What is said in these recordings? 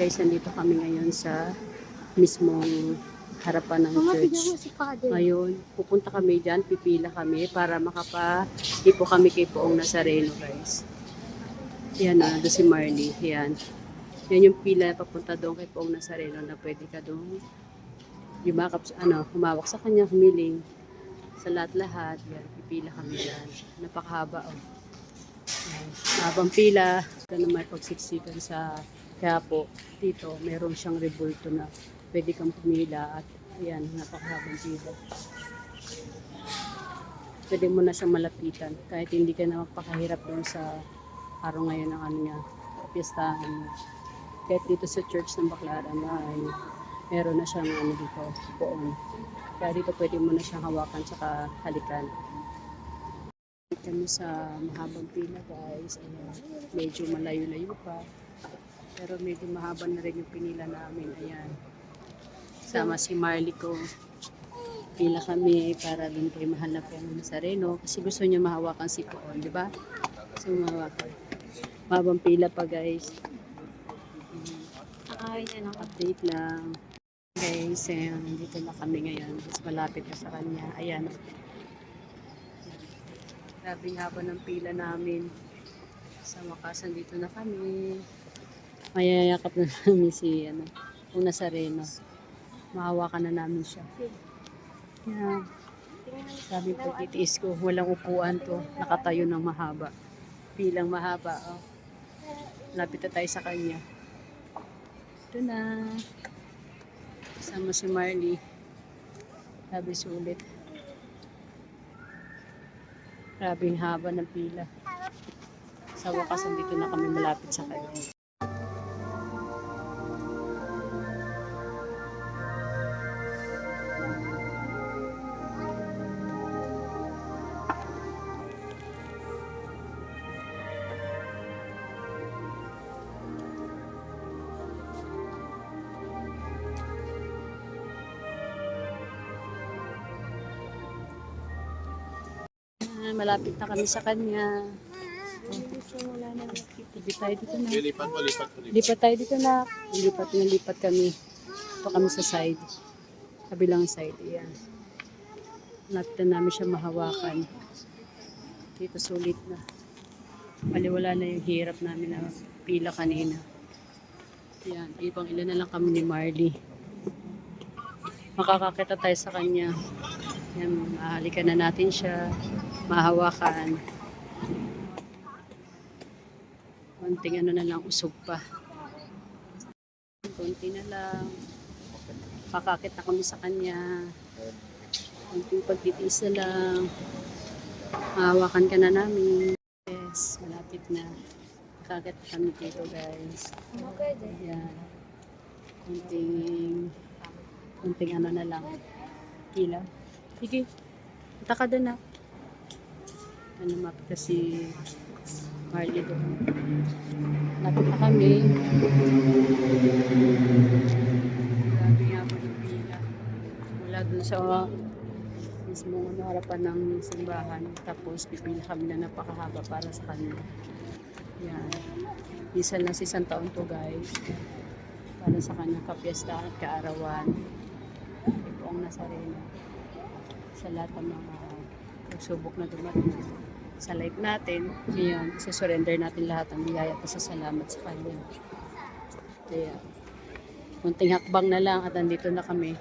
Guys, nandito kami ngayon sa mismong harapan ng church. Ngayon, pupunta kami dyan, pipila kami para makapa-ipo kami kay Poong Nazareno, guys. Yan na, doon si Marley. Yan. Yan yung pila papunta doon kay Poong Nazareno na pwede ka doon yumakap, humawak sa kanya, humiling sa lahat-lahat. Yan, pipila kami dyan. Napakahaba, oh. Yan. Habang pila, ito na may pagsiksikan sa kaya po, dito, meron siyang rebulto na pwede kang pumila at ayan, napakahabang pila. Pwede mo na siyang malapitan kahit hindi ka na magpakahirap doon sa araw ngayon ng niya, piestahan niya. Kahit dito sa church ng Baclaran ay meron na siyang dito, poon. Kaya dito pwede mo na siyang hawakan tsaka halikan. Kami sa mahabang pila, guys. Ayan, medyo malayo-layo pa. Pero medyo mahaba na rin yung pinila namin. Ayan. Sama si Marley ko. Pila kami para dun kay mahal na Poong Nazareno. Kasi gusto niya mahawakan si Poon, di ba? So, mahawakan. Mahabang pila pa, guys. Update lang. Guys, ayan. Dito na kami ngayon. Mas malapit na sa kanya. Ayan. Grabing haba ng pila namin. Sa wakas, dito na kami. Mayayakap na namin si Poong Nazareno. Mahawakan na namin siya. Yan. Sabi po, titiis ko, walang upuan to. Nakatayo ng mahaba. Pilang mahaba. Oh. Lapit na tayo sa kanya. Ito na. Kasama si Marley. Sabi sulit. Grabing haba ng pila. Sa wakas, dito na kami malapit sa kanya. Malapit na kami sa kanya. Lipat tayo dito na. Lipat tayo dito na. Lipat kami. Ito kami sa side. Kabilang side. Ayan. Malapit na namin siya mahawakan. Dito sulit na. Maliwala na yung hirap namin na pila kanina. Ayan. Ibang ilan na lang kami ni Marley. Makakakita tayo sa kanya. Ayan. Mahalikan na natin siya. Mahawakan. Konting na lang, usog pa. Konti na lang. Kakakit na kami sa kanya. Konting pagtitiis na lang. Mahawakan ka na namin. Yes, malapit na. Kakakit na kami dito, guys. Ayan. Konting na lang. Kila. Sige. Punta ka doon na. Mapit si Marley doon. Lapit na kami. Grabe nga po yung pila. Mula doon sa mismo harapan ng simbahan. Tapos pipila kami na napakahaba para sa kanya. Yan. Isa na 6 taon to, guys. Para sa kanyang kapiesta at kaarawan. Poong Nazareno. Sa lahat ng mga pagsubok na dumating sa life natin, ngayon, isa-surrender natin lahat ang biyaya at salamat sa Kanya. Kaya, kunting hakbang na lang at andito na kami.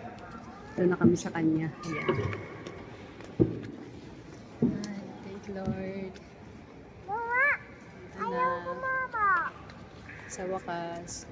Ito na kami sa Kanya. Ayan. Thank you, Lord. Ito na. Sa wakas.